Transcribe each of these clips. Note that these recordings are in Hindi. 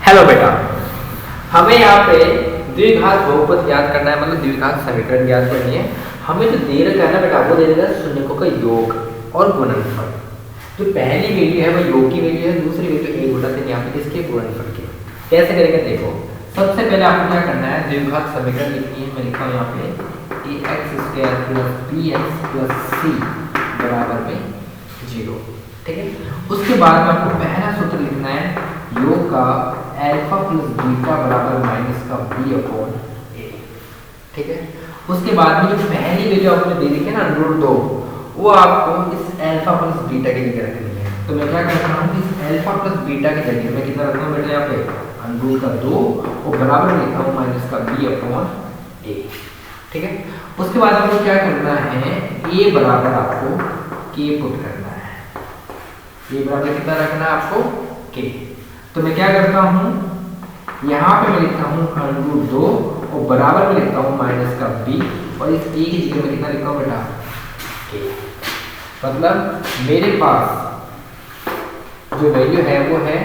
हेलो बेटा, हमें यहाँ पे द्विघात बहुपद ज्ञात करना है, मतलब द्विघात समीकरण ज्ञात करनी है। हमें जो दे रखा है ना बेटा, वो दे रखा है शून्यकों का योग और गुणनफल। जो पहली वैल्यू है वो योग की वैल्यू है, दूसरी वैल्यू 1/3 यहाँ पे किसके गुणनफल की। कैसे करेंगे देखो, सबसे पहले आपको क्या करना है, द्विघात समीकरण लिखनी है। मैं लिखा हूँ यहाँ पे ax² + bx + c बराबर में 0। ठीक है, उसके बाद में आपको पहला सूत्र लिखना है योग का अल्फा प्लस बीटा बराबर माइनस का b/a। ठीक है, उसके बाद में जो पहली वैल्यू आपने दे रखी है ना √2, वो आपको इस अल्फा प्लस बीटा की जगह रखनी है। तो मैं क्या करता हूँ, इस अल्फा प्लस बीटा की जगह मैं कितना रखता हूँ बेटा, यहाँ पे √2 और बराबर लिखता हूँ माइनस का b/a। ठीक है, उसके बाद आपको क्या करना है, a बराबर आपको k पुट करना है। a बराबर कितना रखना है आपको, k। तो मैं क्या करता हूँ, यहाँ पे मैं लिखता हूँ √2 और बराबर में लिखता हूँ माइनस का b, और इस a की जगह में कितना लिखता हूँ बेटा, k। मतलब मेरे पास जो वैल्यू है वो है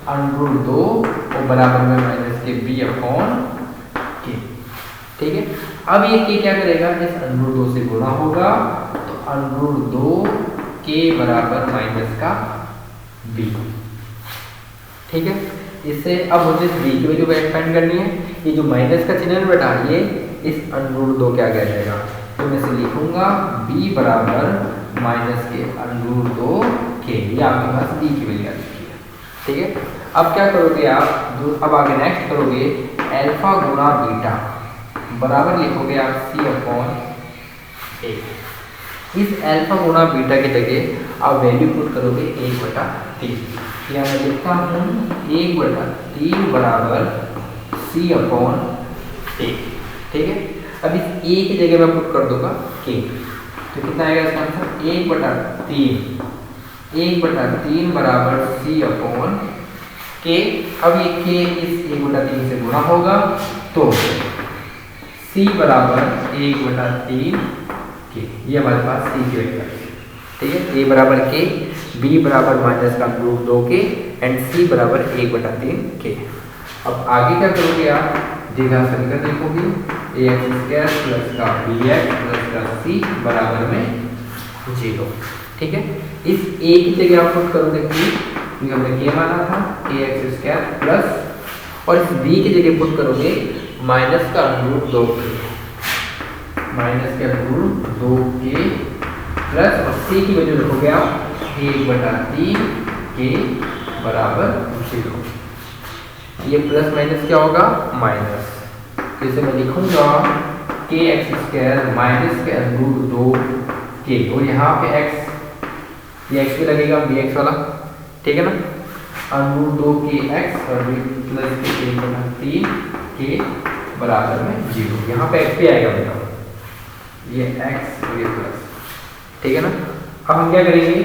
√2 और बराबर में माइनस के b/k। ठीक है, अब ये k क्या करेगा, इस √2 से गुणा होगा, तो √2 k बराबर माइनस का b। ठीक है, इससे अब मुझे इस b की वैल्यू को एक्सपेंड करनी है। ये जो माइनस का चिन्ह है बेटा, ये इस √2 क्या कह जाएगा, तो मैं इसे लिखूंगा b बराबर माइनस के √2k। ये आपके पास b की वैल्यू आ चुकी है। ठीक है, अब क्या करोगे आप, अब आगे नेक्स्ट करोगे अल्फा गुणा बीटा बराबर लिखोगे आप c/a। इस अल्फा गुणा बीटा की जगह आप वैल्यू पुट करोगे 1/3। या मैं लिखता हूँ 1/3 बराबर c/a। ठीक है, अब इस a की जगह मैं पुट कर दूंगा k। तो कितना आएगा इसका आंसर, 1/3 बराबर c/k। अब ये k इस 1/3 से गुणा होगा, तो c बराबर 1/3k। ये हमारे पास c की वैल्यू है। ठीक है, a बराबर k, b बराबर माइनस का √2k एंड c बराबर 1/3k। अब आगे क्या करोगे आप, द्विघात समीकरण लिखोगे ax² प्लस का bx प्लस का c बराबर में 0। ठीक है, इस a की जगह आप पुट करोगे k, क्योंकि हमने k माना था, ax² प्लस, और इस b की जगह पुट करोगे माइनस का √2k, माइनस का √2k प्लस, और c की वैल्यू रखोगे आप 1/3k बराबर 0। ये प्लस माइनस क्या होगा, माइनस। इसे मैं लिखूंगा kx² माइनस के √2k, और यहाँ पे x, ये x भी लगेगा bx वाला। ठीक है ना, √2kx और प्लस 1/3k बराबर में 0। यहाँ पे x भी आएगा बेटा, ये x और ये प्लस। ठीक है ना, अब हम क्या करेंगे,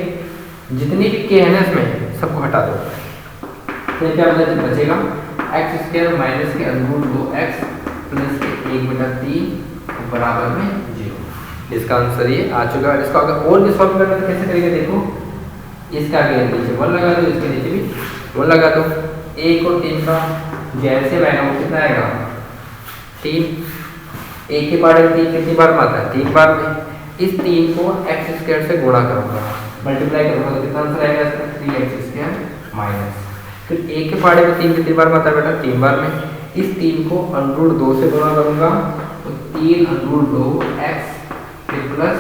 जितनी भी k है ना इसमें सबको हटा दो, तो क्या बचेगा x² माइनस के √2x प्लस के 1/3 बराबर में 0। इसका आंसर ये आ चुका है। इसको अगर और भी सॉल्व करना तो कैसे करेंगे, देखो इसका आगे नीचे 1 लगा दो, इसके नीचे भी 1 लगा दो। 1 और 3 का जैसे बहना वो कितना आएगा, 3। 1 के पार्ट में 3 कितनी बार में आता है, 3 बार में। इस 3 को x² से गुणा करूंगा, मल्टीप्लाई करूंगा, तो कितना आंसर आएगा इसका, 3x² माइनस। फिर 1 के पार्ट में 3 कितनी बार में आता है बेटा, 3 बार में। इस 3 को √2 से गुणा करूंगा, तो 3 √2x फिर प्लस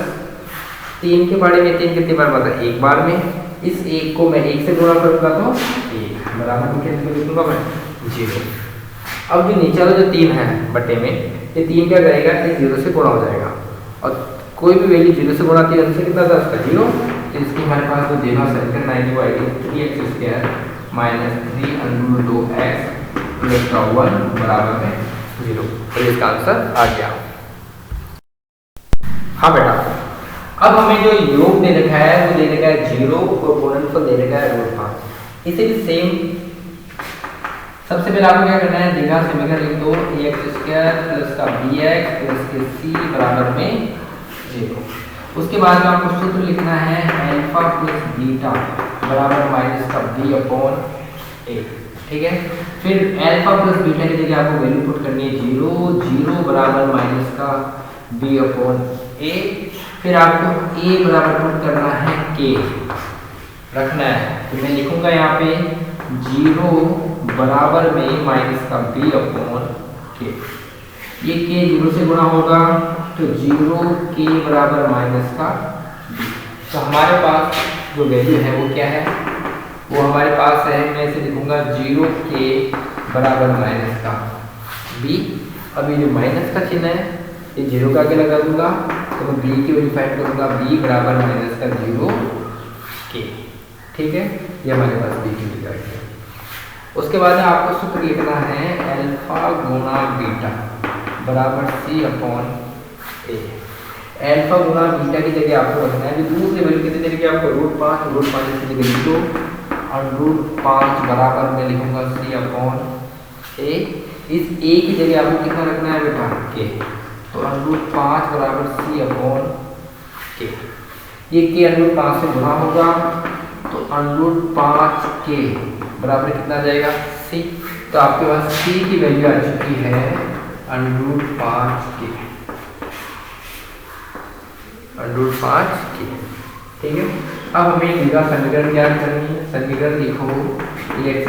3 के पार्ट में 3 कितनी बार में आता है, 1 बार में। इस 1 को मैं 1 से गुणा करूंगा तो 1 बराबर में कैसे लिखूंगा मैं, 0। अब जो नीचे वाला जो 3 है बटे में, ये 3 क्या करेगा, ये 0 से गुणा हो जाएगा, और कोई भी वैल्यू 0 से गुणा की है, कितना था उसका 0। तो इसकी हमारे पास जो द्विघात समीकरण आएगी वो आएगी 3x² माइनस 3 √2x प्लस का 1 बराबर में 0। तो इसका आंसर आ गया। हाँ बेटा, अब हमें जो योग दे रखा है वो दे रखा है 0 और गुणनफल दे रखा है √5। इसे भी सेम, सबसे पहले आपको क्या करना है, द्विघात समीकरण लिख दो ax² प्लस का bx प्लस के c बराबर में 0। उसके बाद में आपको सूत्र लिखना है अल्फा प्लस बीटा बराबर माइनस का b/a। ठीक है। फिर अल्फा प्लस बीटा की जगह आपको वैल्यू पुट करनी है 0, 0 बराबर माइनस का b अपॉन a। फिर आपको a बराबर पुट करना है k रखना है, तो मैं लिखूंगा यहाँ पे 0 बराबर में माइनस का b अपॉन k। ये k 0 से गुणा होगा तो 0 k बराबर माइनस का b। तो हमारे पास जो वैल्यू है वो क्या है, वो हमारे पास है, मैं इसे लिखूंगा 0 k बराबर माइनस का b। अब ये जो माइनस का चिन्ह है ये 0 का आगे लगा दूंगा, तो मैं b की वैल्यू फाइंड करूंगा b बराबर माइनस का 0 k। ठीक है, ये हमारे पास b की वैल्यू है। उसके बाद आपको सूत्र लिखना है अल्फा गुणा बीटा बराबर c अपॉन a। अल्फा गुणा बीटा की जगह आपको रखना है, जो दूसरी वैल्यू कितनी देने की आपको √5 की जगह लिख दो और √5 बराबर में लिखूंगा c अपॉन a। इस a की जगह आपको कितना रखना है बेटा k, तो √5 बराबर c अपॉन k। ये k √5 से गुणा होगा तो √5k बराबर कितना आ जाएगा c। तो आपके पास c की वैल्यू आ चुकी है √5k, √5k। ठीक है, अब हमें इनका समीकरण ज्ञात करनी है। समीकरण लिखो x²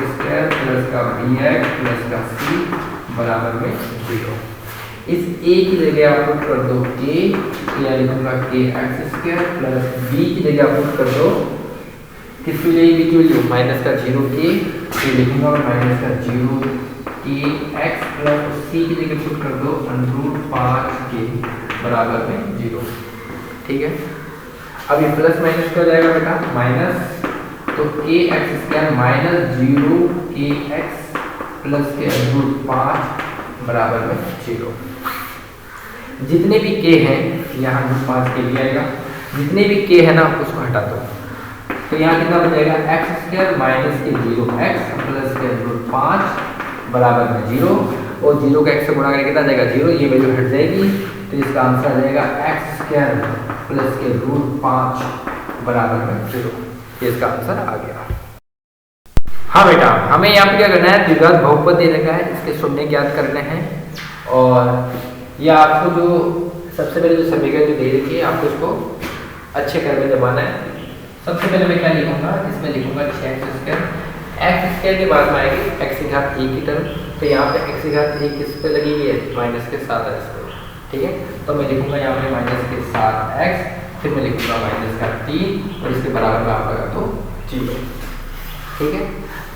प्लस का bx प्लस का c बराबर में 0। इस a की जगह आप पुट कर दो k, या लिखूंगा kx² प्लस b की जगह आप पुट कर दो किसकी वैल्यू, b की वैल्यू माइनस का 0k, ये लिखूंगा माइनस का 0kx प्लस c की जगह पुट कर दो √5k बराबर में 0। ठीक है, अब ये प्लस माइनस क्या हो जाएगा बेटा माइनस, तो kx² माइनस 0kx प्लस के √5 बराबर में 0। जितने भी k हैं यहाँ √5 के लिए आएगा, जितने भी k है ना उसको हटा दो, तो यहाँ कितना बचेगा x² माइनस के 0x प्लस के √5 बराबर में 0, और 0 का x से गुणा करके कितना आ जाएगा 0, ये वैल्यू हट जाएगी, तो इसका आंसर आ जाएगा x² प्लस के √5 बराबर में 0। ये इसका आंसर आ गया। हाँ बेटा, हमें यहाँ पे क्या करना है, द्विघात बहुपद दे रखा है, इसके शून्य ज्ञात करने हैं। और ये आपको जो सबसे पहले जो समीकरण जो दे रखी है आपको इसको अच्छे कर में जमाना है। सबसे पहले मैं क्या लिखूंगा, इसमें लिखूंगा 6x², x² के बाद में आएगी x की घात 1 की टर्म, तो यहाँ पे x की घात 1 किस पे लगी हुई है माइनस के 7x पे। ठीक है, तो मैं लिखूंगा यहाँ पे माइनस के 7x, फिर मैं लिखूंगा माइनस का 3 और इसके बराबर में आप लगा दो 0। ठीक है,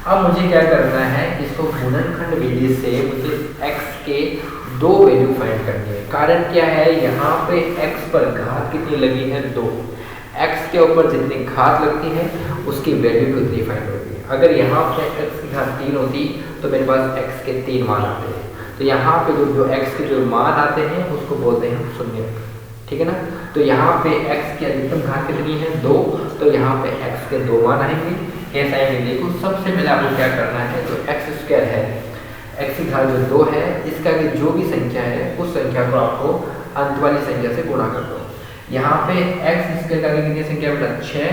अब मुझे क्या करना है, इसको गुणनखंड विधि से मुझे x के दो वैल्यू फाइंड करनी है। कारण क्या है, यहाँ पे x पर घात कितनी लगी है 2, x के ऊपर जितनी घात लगती है उसकी वैल्यू कितनी फाइंड होती है। अगर यहाँ पे x की घात 3 होती तो मेरे पास x के 3 मान आते हैं, तो यहाँ पे जो x के जो मान आते हैं उसको बोलते हैं शून्य। ठीक है ना, तो यहाँ पे x की अधिकतम घात कितनी है 2, तो यहाँ पे x के 2 मान आएंगे। कैसे आएंगे देखो, सबसे पहले आपको क्या करना है, जो x² है, x की घात जो 2 है, इसका कि जो भी संख्या है उस संख्या को आपको अंत वाली संख्या से गुणा कर दो। यहाँ पे x² का कितनी संख्या बेटा 6,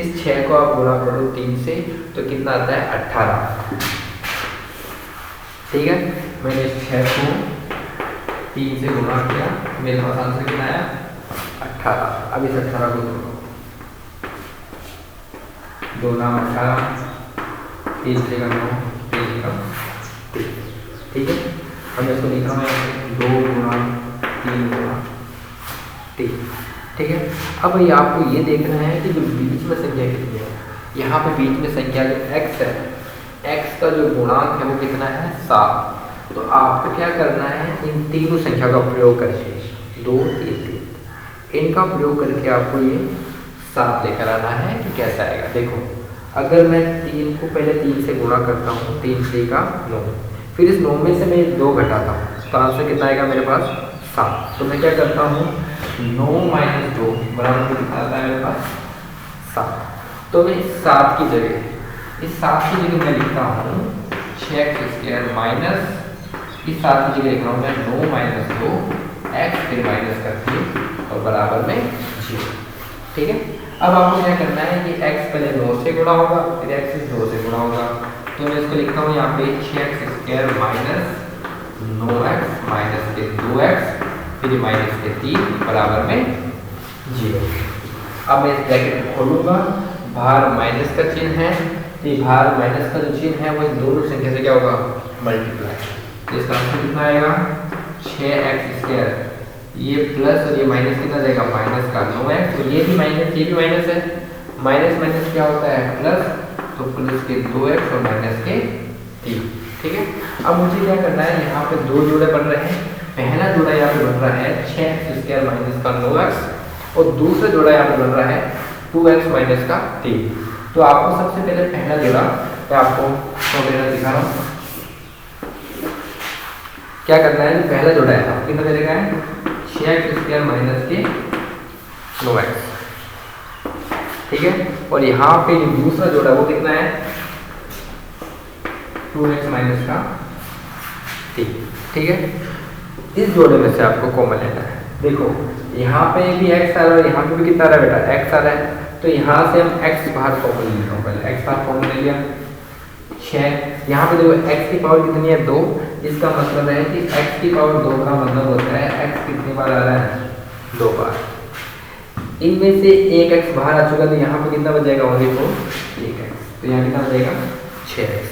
इस 6 को आप गुणा कर दो 3 से, तो कितना आता है 18। ठीक है, मैंने इस 6 को 3 से गुणा किया, मेरे पास आंसर कितना आया 18। अब इस 18 को 2 नाम 18, 3 से 9, 3 का 3। ठीक है, हम इसको लिख रहा हूँ 2 गुणा 3 गुणा 3। ठीक है, अब ये आपको ये देखना है कि जो बीच में संख्या कितनी है। यहाँ पे बीच में संख्या जो x है, x का जो गुणांक है वो कितना है 7। तो आपको क्या करना है, इन तीनों संख्या का प्रयोग करके 2 3 3 इनका प्रयोग करके आपको ये 7 लेकर आना है कि कैसा आएगा। देखो, अगर मैं 3 को पहले 3 से गुणा करता हूँ, 3 3 का 9, फिर इस 9 में से मैं 2 घटाता हूँ, तो आंसर कितना आएगा मेरे पास 7। तो मैं क्या करता हूँ 9 - 2 बराबर कितना आता है मेरे पास 7। तो मैं 7 की जगह, इस 7 की जगह मैं लिखता हूँ 6x² माइनस, इस 7 की जगह लिख रहा हूँ मैं 9 - 2 x, फिर माइनस करके और बराबर में 0। ठीक है, अब आपको क्या करना है, ये x पहले 9 से गुणा होगा, फिर x 2 से गुणा होगा, तो तो मैं इसको लिखता हूँ यहाँ पे 6x² माइनस 9x माइनस के 2x फिर माइनस के 3 बराबर में 0। अब मैं इस ब्रैकेट को खोलूंगा, बाहर माइनस का चिन्ह है, तो ये बाहर माइनस का जो चिन्ह है वो इन दोनों संख्या से क्या होगा, मल्टीप्लाई। तो इसका आंसर कितना आएगा 6x², ये प्लस और ये माइनस कितना जाएगा, माइनस का 9x, तो ये भी माइनस, ये भी माइनस है, माइनस माइनस क्या होता है प्लस, तो प्लस के 2x और माइनस के 3। ठीक है, अब मुझे क्या करना है, यहाँ पे दो जोड़े बन रहे हैं। पहला जोड़ा यहाँ पे बन रहा है 6x² माइनस का 9x और दूसरा जोड़ा यहाँ पे बन रहा है 2x माइनस का 3। तो आपको सबसे पहले पहला जोड़ा मैं आपको वगैरह दिखा रहा हूँ। क्या करना है, पहला जोड़ा है आपको कितना दे देगा है 6x² माइनस के 9x। ठीक है, और यहाँ पे जो दूसरा जोड़ा वो कितना है 2x माइनस का 3। ठीक है, इस जोड़े में से आपको कॉमन लेना है। देखो यहाँ पे भी x आ रहा है, यहाँ पे भी कितना आ रहा है बेटा, x आ रहा है, तो यहाँ से हम x बाहर कॉमन ले रहा हूँ, पहले x बाहर कॉमन ले लिया 6। यहाँ पे देखो x की पावर कितनी है 2, इसका मतलब है कि x की पावर 2 का मतलब होता है x कितनी बार आ रहा है 2 बार। इनमें से एक x बाहर आ चुका, तो यहाँ पे कितना बच जाएगा, ओनली फॉर 1x, तो यहाँ कितना बचेगा 6x।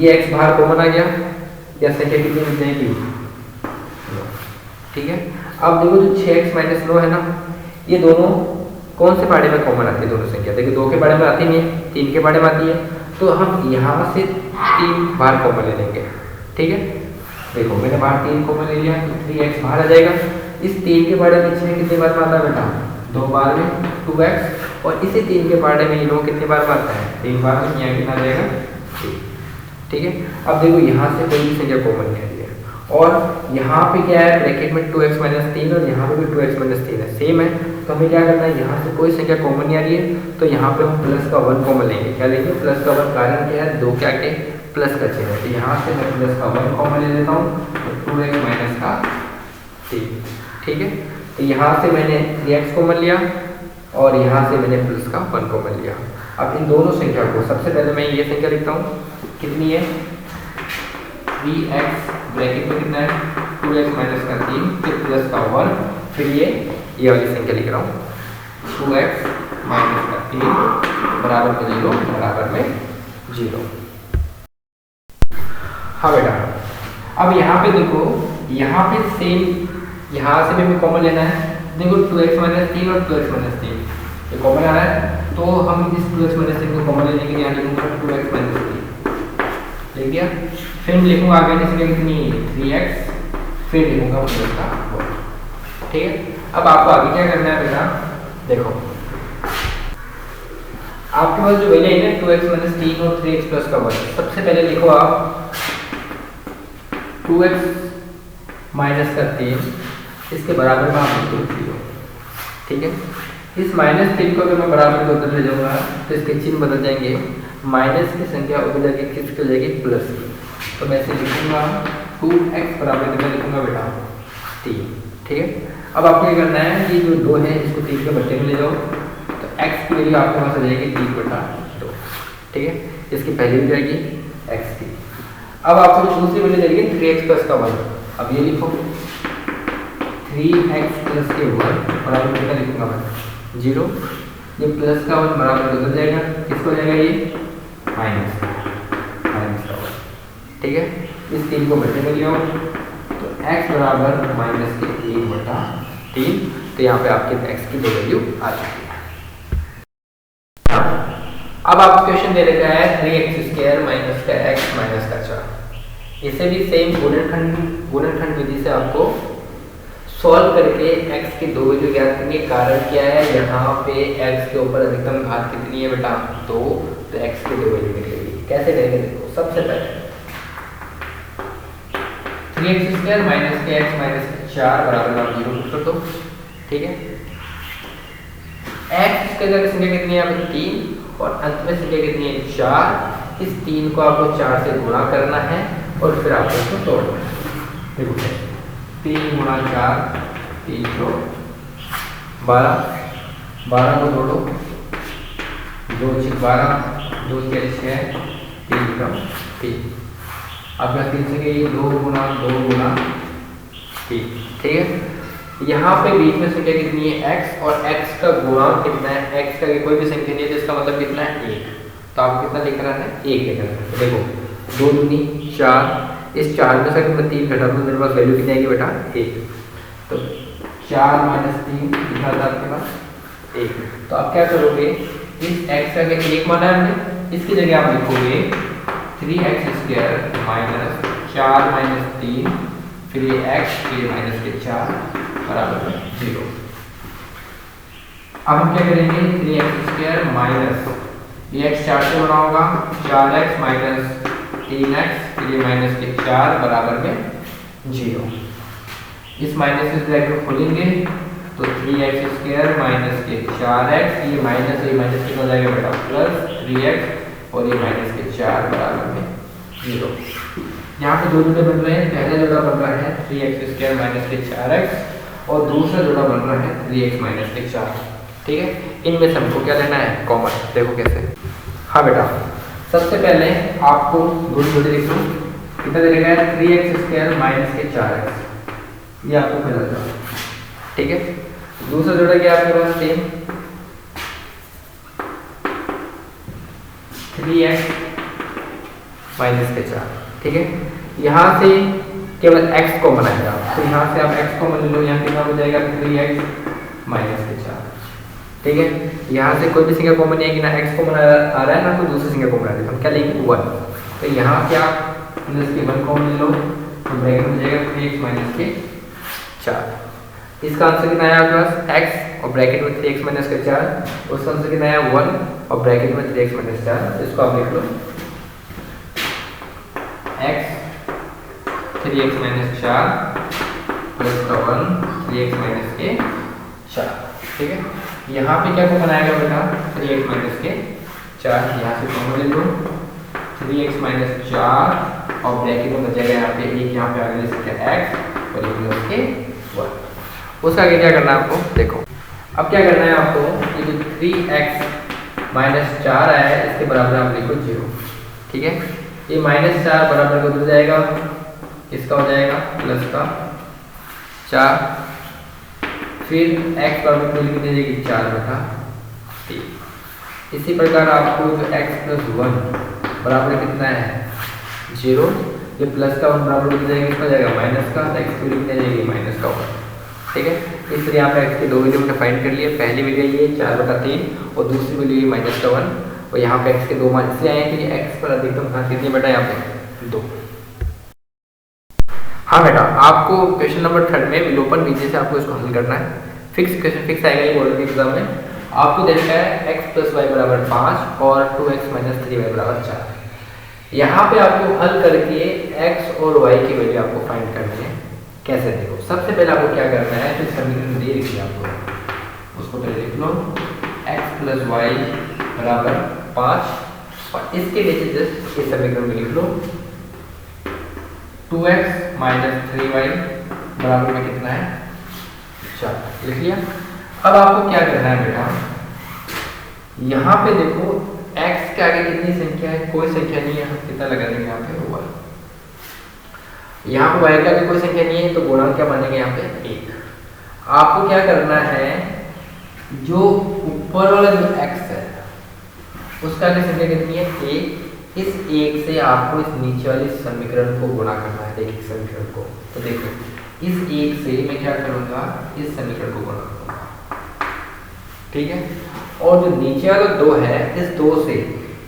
ये x बाहर कॉमन आ गया, या संख्या कितनी बच जाएगी 9। ठीक है, अब देखो जो 6x माइनस 9 है ना, ये दोनों कौन से पाड़े में कॉमन आती है, दोनों संख्या देखिए 2 के पाड़े में आती नहीं है, 3 के पाड़े में आती है, तो हम यहाँ से 3 बाहर कॉमन ले लेंगे। ठीक है, देखो मैंने बाहर 3 कॉमन ले लिया, तो 3x बाहर आ जाएगा। इस 3 के पाड़े में 6 कितने बार में आता है बेटा, 2 बार में 2x, और इसी 3 के पाड़े में ये 9 कितने बार में आता है 3 बार में, यहाँ कितना आ जाएगा 3। ठीक है, अब देखो यहाँ से कोई भी संख्या कॉमन नहीं आ रही है, और यहाँ पे क्या है ब्रैकेट में 2x माइनस 3 और यहाँ पे भी 2x माइनस 3 है, सेम है। तो हमें क्या करना है, यहाँ से कोई संख्या कॉमन नहीं आ रही है, तो यहाँ पे हम प्लस का 1 कॉमन लेंगे। क्या लेंगे, प्लस का 1, कारण क्या है 2 क्या के प्लस का चिन्ह है, तो यहाँ से मैं प्लस का 1 कॉमन ले लेता हूँ, तो 2x माइनस का 3। ठीक है, तो यहाँ से मैंने 3x कॉमन लिया और यहाँ से मैंने प्लस का 1 कॉमन लिया। अब इन दोनों संख्या को सबसे पहले मैं ये संख्या लिखता हूँ, कितनी है 3x, ब्रैकेट में कितना है 2x माइनस का 3, फिर प्लस का 1, फिर ये वाली संख्या लिख रहा हूँ 2x माइनस का 3 बराबर में 0, बराबर में 0। हाँ बेटा, अब यहाँ पे देखो, यहाँ पे सेम, यहाँ से भी हमें कॉमन लेना है। देखो 2x माइनस 3 और 2x माइनस 3 ये कॉमन आ रहा है, तो हम इस 2x माइनस 3 को कॉमन लेने के लिए यहाँ लिखूंगा 2x माइनस 3 लिख दिया। फिर मैं लिखूंगा आगे जैसे कितनी 3x, फिर लिखूंगा प्लस का 1। ठीक है, अब आपको आगे क्या करना है बेटा, देखो आपके पास जो वैल्यू है 2x माइनस 3 और 3x प्लस का 1, सबसे पहले लिखो आप 2x माइनस का 3, इसके बराबर में आप लिखो 0। ठीक है, इस माइनस 3 को अगर मैं बराबर में उधर ले जाऊंगा तो इसके चिन्ह बदल जाएंगे, माइनस की संख्या उधर जाके किसकी हो जाएगी, प्लस की। तो मैं इसे लिखूंगा 2x बराबर कितना लिखूंगा बेटा 3। ठीक है, अब आपको क्या करना है, ये जो 2 है इसको 3 के बट्टे में ले जाओ, तो x की वैल्यू आपके पास आ जाएगी 3/2। ठीक है, इसकी पहली भी जाएगी x की। अब आपको दूसरी वैल्यू जाएगी 3x प्लस का 1। अब ये लिखो 3x प्लस के 1 बराबर कितना लिखूंगा मैं 0। ये प्लस का 1 बराबर बदल जाएगा, किसको जाएगा ये माइनस का 1। ठीक है, इस 3 को बच्चे में ले आओ, तो x बराबर माइनस के 1/3। तो यहाँ पे आपके x की दो वैल्यू आ चुकी है। अब आपको क्वेश्चन दे रखा है 3x² माइनस का x माइनस का 4। इसे भी सेम गुणनखंड विधि से आपको सॉल्व करके x की दो वैल्यू ज्ञात करनी है। कारण क्या है, यहाँ पे x के ऊपर अधिकतम घात कितनी है बेटा 2, तो x की दो वैल्यू निकलेगी। कैसे करेंगे, देखो सबसे पहले 3x² माइनस के x माइनस 4 बराबर आप 0 पुट कर दो। ठीक है, x की जगह संख्या कितनी है, 3 और अंत में संख्या कितनी है 4। इस 3 को आपको 4 से गुणा करना है और फिर आपको इसको तोड़ना है। देखो 3 गुणा 4 312, 12 को तोड़ो, 2 6 12, 2 6 6, 3 बिकम 3। आपके पास 3 से 2 गुना 3, ठीक है। यहाँ पे बीच में संख्या कितनी है x, और x का गुणांक कितना है, x का कोई भी संख्या नहीं है, जिसका मतलब कितना है 1, तो आपको कितना लिख रहा है 1 लिख रहा है। तो देखो 2 दूनी 4, इस 4 में से अगर मैं 3 घटा दूँ मेरे पास वैल्यू कितनी आएगी बेटा 1, तो 4 माइनस 3 कितना था आपके पास 1। तो आप क्या करोगे, इस x का 1 माना है हमने, इसकी जगह आप लिखोगे 3x² माइनस 4 माइनस 3 फिर ये x फिर माइनस के 4 बराबर 0। अब हम क्या करेंगे, 3x² माइनस ये x 4 से बना होगा, 4x माइनस 3x फिर ये माइनस के 4 बराबर में 0। इस माइनस इस ब्रैकेट खोलेंगे तो 3x² माइनस के 4x, ये माइनस कितना हो जाएगा बेटा प्लस 3x और ये माइनस के 4 बराबर में 0। यहाँ पे दो जोड़े बन रहे हैं, पहला जोड़ा बन रहा है 3x² माइनस के 4x और दूसरा जोड़ा बन रहा है 3x माइनस के 4, ठीक है। इनमें से हमको क्या लेना है कॉमन, देखो कैसे। हाँ बेटा, सबसे पहले आपको दो जोड़े लिख लो, कितना दे देगा 3x² माइनस के 4x, ये आपको मिल जाएगा, ठीक है। दूसरा जोड़ा क्या आपके पास सेम 3x माइनस के 4, ठीक है। यहाँ से केवल x कॉमन आएगा, तो यहाँ से आप x कॉमन ले लो, यहाँ कितना हो जाएगा 3x माइनस के 4, ठीक है। यहाँ से कोई भी संख्या कॉमन नहीं है कि ना x कॉमन आ रहा है ना कोई दूसरी संख्या कॉमन आ रही है, हम क्या लेंगे 1, तो यहाँ क्या प्लस के 1 कॉमन ले लो, तो ब्रैकेट में जाएगा 3x माइनस के 4। इसका आंसर कितना है आपके पास x और ब्रैकेट में 3x माइनस के 4, उसका आंसर कितना है 1 और ब्रैकेट में 3x माइनस 4। इसको आप लिख लो x 3x माइनस 4 प्लस का 1 3x माइनस के 4, ठीक है। यहाँ पे क्या कॉमन आएगा बेटा 3x माइनस के 4, यहाँ से कॉमन ले लो 3x माइनस 4 और ब्रैकेट में बचेगा यहाँ पे एक, यहाँ पे आगे संख्या x और ये प्लस के 1। उसका आगे क्या करना है आपको, देखो अब क्या करना है आपको, ये जो 3x माइनस 4 आया है इसके बराबर आप लिखो 0, ठीक है। ये माइनस 4 बराबर को उधर जाएगा, इसका हो जाएगा प्लस का 4, फिर x बराबर की वैल्यू कितनी जाएगी 4 बटा 3। इसी प्रकार आपको जो x प्लस 1 बराबर कितना है 0, ये प्लस का 1 बराबर कितना जाएगा, इसका जाएगा माइनस का, x की वैल्यू कितनी जाएगी माइनस का 1, ठीक है। इसलिए यहाँ पे x की दो वैल्यू हमने फाइंड कर लिए, पहली वैल्यू ये 4 बटा 3 और दूसरी वैल्यू ये माइनस का 1, और यहाँ पे x के दो मान इसलिए आए कि x पर अधिकतम घात कितनी बेटा यहाँ पे 2। हाँ बेटा, आपको क्वेश्चन नंबर 3 में विलोपन विधि से आपको इसको हल करना है। फिक्स क्वेश्चन फिक्स आएगा ये बोर्ड के एग्जाम में, आपको देखना है x प्लस वाई बराबर 5 और 2x माइनस 3y बराबर 4। यहाँ पे आपको हल करके x और y की वैल्यू आपको फाइंड करनी है। कैसे देखो, सबसे पहले आपको क्या करना है, जो समीकरण दे रखी है आपको उसको पहले लिख लो, x प्लस वाई बराबर 5 और इसके नीचे जस्ट इस समीकरण में लिख लो 2x माइनस 3y बराबर में कितना है 4, लिख लिया। अब आपको क्या करना है बेटा, यहाँ पे देखो x के आगे कितनी संख्या है, कोई संख्या नहीं है, हम कितना लगा देंगे यहाँ पे 1। यहाँ पे y के आगे कोई संख्या नहीं है तो गुणांक क्या बनेगा यहाँ पे 1। आपको क्या करना है, जो ऊपर वाला जो x है उसका आगे संख्या कितनी है 1, इस 1 से आपको इस नीचे वाले समीकरण को गुणा करना है, देखिए समीकरण को। तो देखो इस 1 से मैं क्या करूंगा, इस समीकरण को गुणा करूंगा, ठीक है। और जो नीचे वाला 2 है, इस 2 से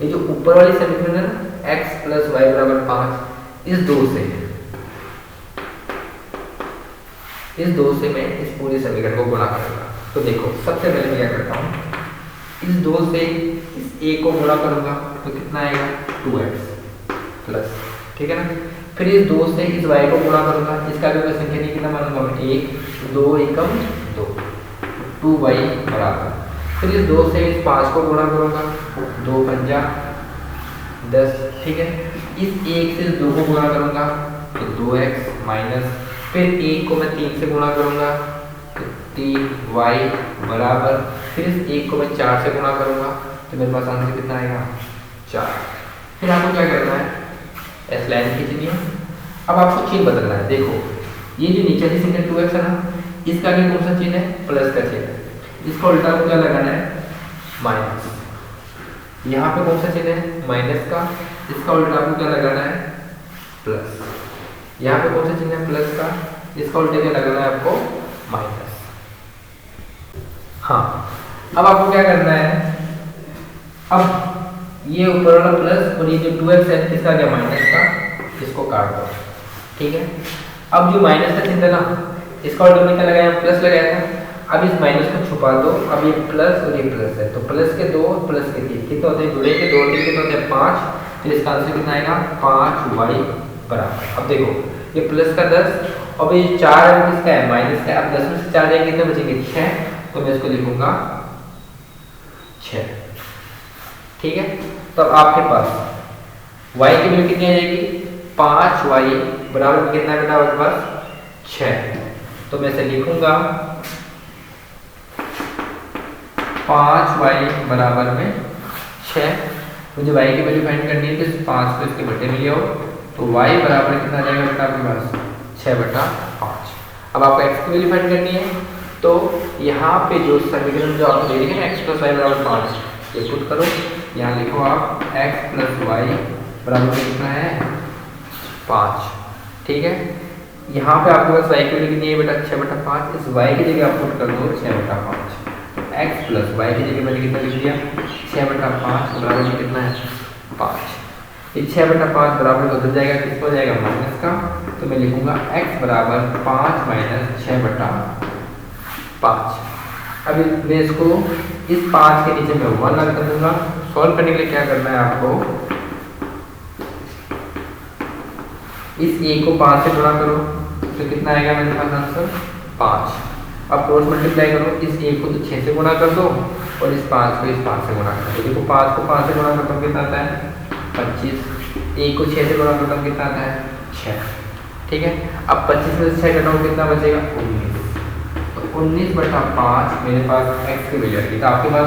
ये जो ऊपर वाली समीकरण है ना x प्लस वाई बराबर 5, इस 2 से मैं इस पूरे समीकरण को गुणा करूंगा। तो देखो सबसे पहले मैं क्या करता हूँ, इस 2 से इस a को गुणा करूंगा तो कितना आएगा 2x प्लस, ठीक है ना। फिर इस 2 से इस y को गुणा करूंगा, इसका भी कोई संख्या नहीं, कितना मानूंगा मैं 1, 2 एकम 2, 2y बराबर। फिर इस 2 से इस 5 को गुणा करूंगा, 2 पंजा 10, ठीक है। इस 1 से इस 2 को गुणा करूंगा तो 2x माइनस, फिर 1 को मैं 3 से गुणा करूंगा तो 3y बराबर, फिर इस 1 को मैं 4 से गुणा करूंगा तो मेरे पास आंसर कितना आएगा 4। फिर आपको क्या करना है, एस लाइन खींचनी है। अब आपको चिन्ह बदलना है। देखो ये जो नीचे वाली संख्या 2x है ना, इसका आगे कौन सा चिन्ह है, प्लस का चिन्ह है। इसका उल्टा को क्या लगाना है, माइनस। यहाँ पे कौन सा चिन्ह है, माइनस का, इसका उल्टा को क्या लगाना है, प्लस। यहाँ पे कौन सा चिन्ह है, प्लस का, इसका उल्टा क्या लगाना है आपको, माइनस। हाँ अब आपको क्या करना है, अब ये ऊपर वाला प्लस और ये जो 2x है इसका क्या, माइनस का, इसको काट दो। ठीक है, अब जो माइनस का चिन्ह है ना, इसका उल्टा में क्या लगाया, प्लस लगाया था। अब इस माइनस को छुपा दो। अब ये प्लस और ये प्लस है, तो प्लस के 2 प्लस के 3 कितने होते हैं, जुड़े के 2 3 कितने होते हैं, 5। तो इसका आंसर कितना आएगा, 5y बराबर। अब देखो ये प्लस का 10 और ये 4 है किसका है, माइनस का। अब 10 में से 4 जाएंगे कितने बचेंगे, 6। तो मैं इसको लिखूंगा 6। ठीक है, तो अब आपके पास y की वैल्यू कितनी आ जाएगी, 5y बराबर कितना है बेटा आपके पास, 6। तो मैं इसे लिखूंगा 5y बराबर में 6। मुझे y की वैल्यू फाइंड करनी है, तो 5 को इसके बटे में ले आओ, तो y बराबर कितना आ जाएगा बेटा आपके पास, 6/5। अब आपको x की वैल्यू फाइंड करनी है, तो यहाँ पे जो समीकरण जो आपको दे रही है ना, x + y बराबर 5, ये पुट करो। यहाँ लिखो आप x + y बराबर कितना है, 5। ठीक है, यहाँ पे आपके पास y की वैल्यू कितनी है बेटा, 6/5। इस y की जगह आप पुट कर दो 6/5। x + y की जगह मैंने कितना लिख दिया, 6/5 बराबर कितना है, 5। ये 6/5 बराबर उधर जाएगा, किसको जाएगा, माइनस का। तो मैं लिखूंगा x बराबर 5 - 6/5। अब मैं इसको इस 5 के नीचे में 1 लगा दूंगा। सॉल्व करने के लिए क्या करना है आपको, इस a को 5 से गुणा करो, तो कितना आएगा मेरे पास आंसर, 5। अब क्रॉस मल्टीप्लाई करो, इस 1 को तो 6 से गुणा कर दो और इस 5 को इस 5 से गुणा कर दो। देखो 5 को 5 से गुणा करता हूँ कितना आता है, 25। 1 को 6 से गुणा करता हूँ कितना आता है, 6। ठीक है, अब 25 में से 6 घटाओ कितना बचेगा, 19। तो 19/5 मेरे पास x की वैल्यू आएगी। तो आपके पास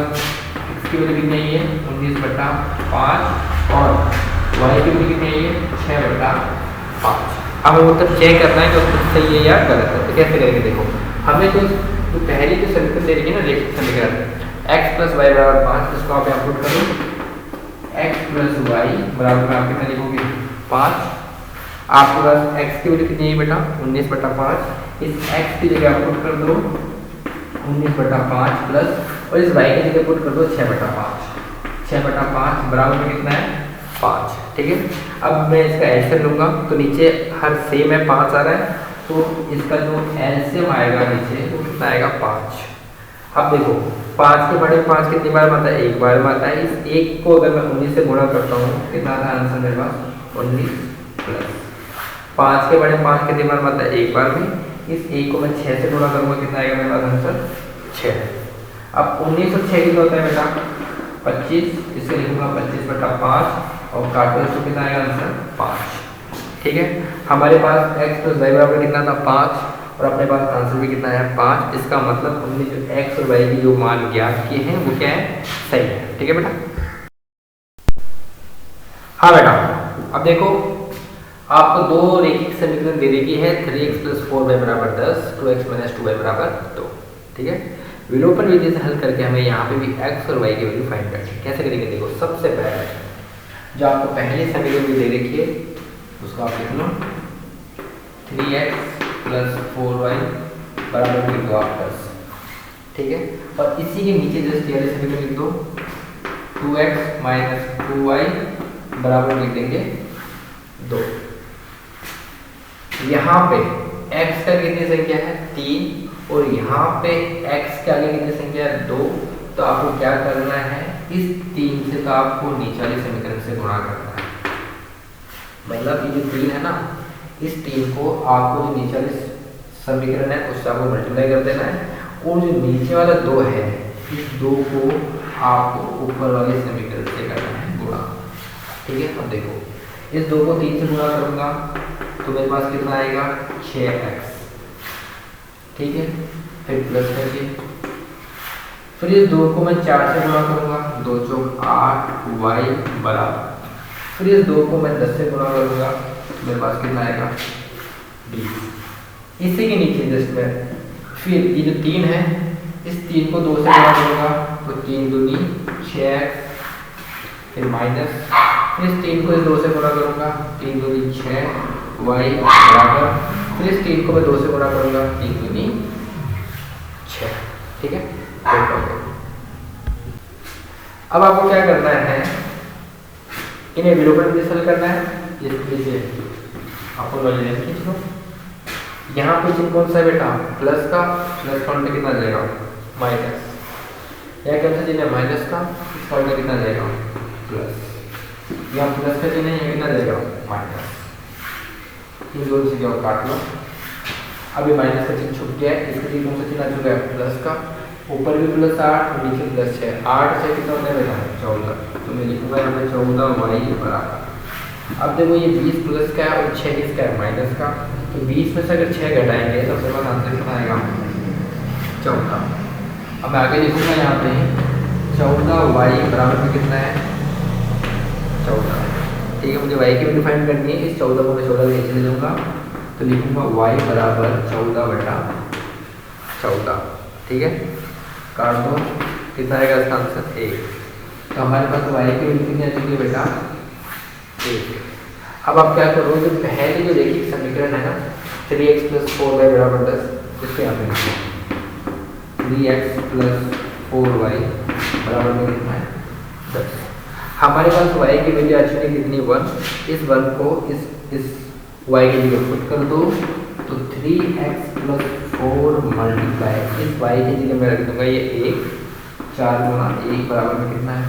x की वैल्यू कितनी आई है, 19/5 और y की वैल्यू कितनी आई है, 6/5। अब हमें मतलब चेक करना है कि उत्तर सही है या गलत है। तो कैसे करेंगे, देखो हमें तो जो पहली जो समीकरण दे रही है ना, रेखीय समीकरण x + y बराबर 5, इसको आप यहाँ पुट करो। x + y बराबर आप कितना लिखोगे, 5। आपके पास x की वैल्यू कितनी है बेटा, 19/5। इस x की जगह आप पुट कर दो 19/5 प्लस, और इस y की जगह पुट कर दो 6/5। 6/5 बराबर में कितना है, 5। ठीक है, अब मैं इसका एलसीएम लूंगा, तो नीचे हर सेम है, 5 आ रहा है, तो इसका जो एलसीएम आएगा नीचे वो कितना आएगा, 5। अब देखो 5 के बड़े 5 कितनी बार में आता है, एक बार में आता है। इस एक को अगर मैं 19 से गुणा करता हूँ, कितना आता है आंसर मेरे पास, 19 प्लस 5 के बड़े 5 कितनी बार में आता है, एक बार में। इस एक को मैं 6 से गुणा करूँगा, कितना आएगा मेरे पास आंसर, 6। अब 19 और 6 कितना होता है बेटा, 25। इसे लिखूंगा 25/5 और काटो इसको, कितना आएगा आंसर, 5। ठीक है, हमारे पास x + y बराबर कितना था, 5, और अपने पास आंसर भी कितना है, 5। इसका मतलब हमने जो x और y की जो मान ज्ञात किए हैं वो क्या है, सही है। ठीक है बेटा, हाँ बेटा अब देखो आपको दो रेखिक समीकरण दे रखी है, 3x + 4y बराबर 10, 2x - 2y बराबर 2। ठीक है, विलोपन विधि से हल करके हमें यहाँ पे भी x और y की वैल्यू फाइंड करनी है। कैसे करेंगे, देखो सबसे पहले जो आपको पहले समीकरण दे रखी है उसको आप लिख लो, 3x + 4y बराबर लिख दो आप 10। ठीक है, और इसी के नीचे जस्ट वाले समीकरण लिख दो, 2x - 2y बराबर लिख देंगे 2। यहाँ पे x का कितनी संख्या है, 3, और यहाँ पे x के आगे कितनी संख्या है, 2। तो आपको क्या करना है, इस 3 से तो आपको नीचे वाले समीकरण से गुणा करना है। मतलब ये जो 3 है ना, इस 3 को आपको जो नीचे वाले समीकरण है उससे आपको मल्टीप्लाई कर देना है, और जो नीचे वाला 2 है, इस 2 को आपको ऊपर वाले समीकरण से करना है गुणा। ठीक है, अब देखो इस 2 को 3 से गुणा करूंगा तो मेरे पास कितना आएगा, 6x। ठीक है, फिर प्लस करके फिर इस 2 को मैं 4 से गुणा करूंगा, 2 × 4 = 8y बराबर फिर इस 2 को मैं 10 से गुणा करूँगा, मेरे पास कितना आएगा 20। इसी के नीचे जस्ट मैं फिर ये जो 3 है, इस 3 को 2 से गुणा करूँगा तो 3 दूनी 6, फिर माइनस इस 3 को इस 2 से गुणा करूँगा, 3 दूनी 6 y बराबर, फिर इस 3 को मैं 2 से गुणा करूँगा, 3 दूनी 6। ठीक है, अब आपको क्या करना है, इन्हें विलोपन विधि से हल करना है। जैसे आपको लॉजिक खींच लो, यहाँ पे चिन्ह कौन सा है बेटा, प्लस का, प्लस का उल्टा कितना जाएगा माइनस, या कौन सा चिन्ह है माइनस का, इसका उल्टा कितना जाएगा प्लस, यहाँ प्लस का चिन्ह है, ये कितना जाएगा माइनस, इन दोनों से क्या काट लो। अभी माइनस का चिन्ह छुप गया है, इसके लिए कौन सा चिन्ह आ चुका है प्लस का, ऊपर भी प्लस 8 और नीचे प्लस 6, 8 से कितना होता है बेटा 14, तो मैं लिखूंगा यहाँ पे 14 y बराबर। अब देखो ये 20 प्लस का है और 6 किसका है माइनस का, तो 20 में से अगर 6 घटाएंगे तो अपने पास आंसर कितना आएगा 14। अब मैं आगे लिखूंगा यहाँ पे 14y बराबर में कितना है 14। ठीक है, मुझे y की वैल्यू फाइंड करनी है, इस 14 को मैं 14 नीचे ले लूँगा तो लिखूंगा y बराबर 14/14। ठीक है, काट दो, कितना आएगा इसका आंसर 1। तो हमारे पास y की वैल्यू कितनी आ चुकी है बेटा 1। अब आप क्या करो, जो पहले जो रैखिक समीकरण है ना 3x + 4y बराबर 10, इसको यहाँ पे लिखो 3x + 4y बराबर में कितना है 10। हमारे पास y की वैल्यू आ चुकी है कितनी 1, इस 1 को इस y की जगह पुट कर दो तो 3x + 4 मल्टीप्लाई इस y की जगह मैं रख दूंगा ये 1, 4 × 1 बराबर में कितना है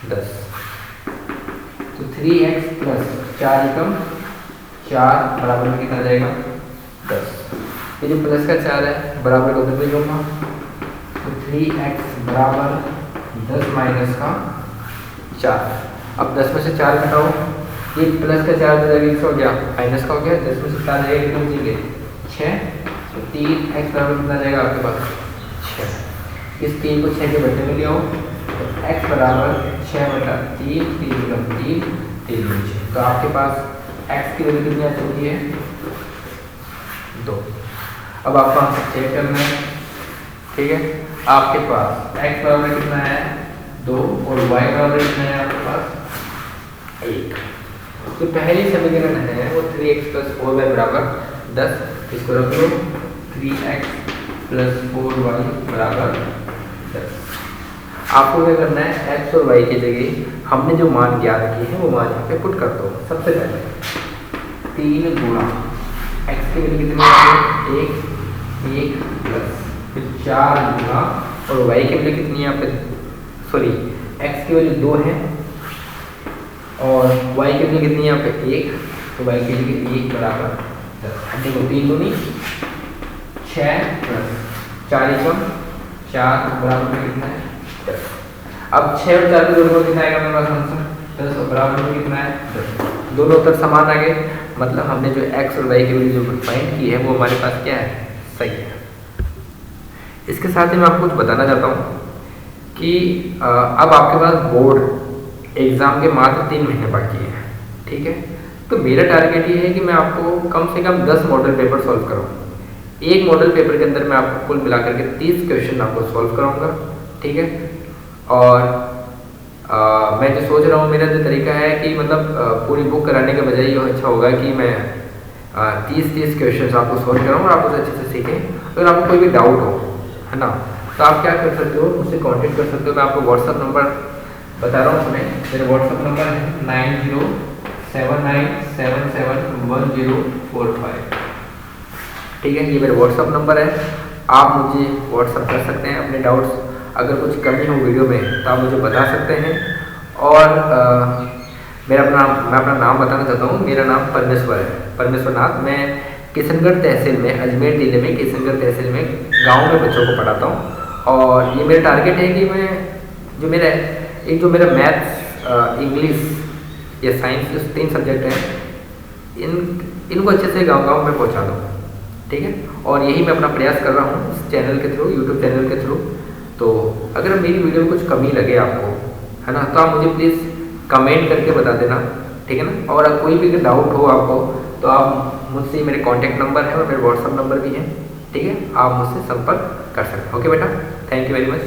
10। तो 3x + 4 एकम 4 बराबर में कितना जाएगा 10। ये जो प्लस का 4 है बराबर को उधर ले जाऊंगा तो 3x बराबर 10 माइनस का 4। अब 10 में से 4 घटाओ, ये प्लस का 4 हो गया माइनस का हो गया, 10 में से 4 जाएगा कितना बचेंगे 6, तो 3x बराबर कितना जाएगा आपके पास 6। इस 3 को 6 के बदले में ले आओ तो x बराबर 6/3, 3 × 3 तो आपके पास x की वैल्यू कितनी आ चुकी है 2। अब आपको आंसर चेक करना है। ठीक है, आपके पास x बराबर कितना है 2 और y बराबर कितना है आपके पास 1। तो पहली समीकरण है वो 3x + 4y बराबर 10, इसको रख लो 3x + 4y बराबर 10। आपको क्या करना है x और y की जगह हमने जो मान ज्ञात किए हैं वो मान यहाँ पे पुट कर दो। सबसे पहले 3 गुणा x की वैल्यू कितनी है 1 प्लस फिर 4 गुणा और y की वैल्यू कितनी है यहाँ पे, सॉरी x की वैल्यू 2 है और y की वैल्यू कितनी है यहाँ पे 1, तो y की वैल्यू 1 बराबर 10। देखो 3 दूनी 6 प्लस 4 एकम 4 बराबर में कितना है 10। अब 6 और 4 के दोनों कितना आएगा मेरे पास आंसर 10 और बराबर में कितना है 10। दोनों उत्तर समान आ गए, मतलब हमने जो x और y की वैल्यू जो फाइंड की है वो हमारे पास क्या है सही है। इसके साथ ही मैं आपको कुछ बताना चाहता हूँ कि अब आपके पास बोर्ड एग्ज़ाम के मात्र 3 महीने बाकी है। ठीक है, तो मेरा टारगेट ये है कि मैं आपको कम से कम 10 मॉडल पेपर सॉल्व कराऊँ। एक मॉडल पेपर के अंदर मैं आपको कुल मिलाकर के 30 क्वेश्चन आपको सॉल्व कराऊंगा। ठीक है, और मैं जो सोच रहा हूँ, मेरा जो तरीका है कि मतलब पूरी बुक कराने के बजाय ये अच्छा होगा कि मैं 30 क्वेश्चन आपको सॉल्व कराऊँ और आप उसे अच्छे से सीखें। अगर आपको कोई भी डाउट हो, है ना, तो आप क्या कर सकते हो, मुझसे कांटेक्ट कर सकते हो। मैं आपको व्हाट्सअप नंबर बता रहा हूँ, सुने, मेरा व्हाट्सअप नंबर है 9079771045। ठीक है, ये मेरा व्हाट्सअप नंबर है, आप मुझे व्हाट्सअप कर सकते हैं अपने डाउट्स। अगर कुछ कमी हो वीडियो में तो आप मुझे बता सकते हैं। और मैं अपना नाम बताना चाहता हूँ। मेरा नाम परमेश्वर है, परमेश्वर नाथ। मैं किशनगढ़ तहसील में, अजमेर जिले में किशनगढ़ तहसील में गांव में बच्चों को पढ़ाता हूँ। और ये मेरा टारगेट है कि मैं जो मेरा मैथ्स, इंग्लिश या साइंस, जो 3 सब्जेक्ट हैं, इनको अच्छे से गांव में पहुँचा दूँ। ठीक है, और यही मैं अपना प्रयास कर रहा हूँ इस चैनल के थ्रू, यूट्यूब चैनल के थ्रू। तो अगर मेरी वीडियो में कुछ कमी लगे आपको, है ना, तो आप मुझे प्लीज़ कमेंट करके बता देना। ठीक है ना। और कोई भी डाउट हो आपको तो आप मुझसे, मेरे कॉन्टैक्ट नंबर है और मेरे व्हाट्सअप नंबर भी है, ठीक है, आप मुझसे संपर्क कर सकते हैं। ओके बेटा, थैंक यू वेरी मच।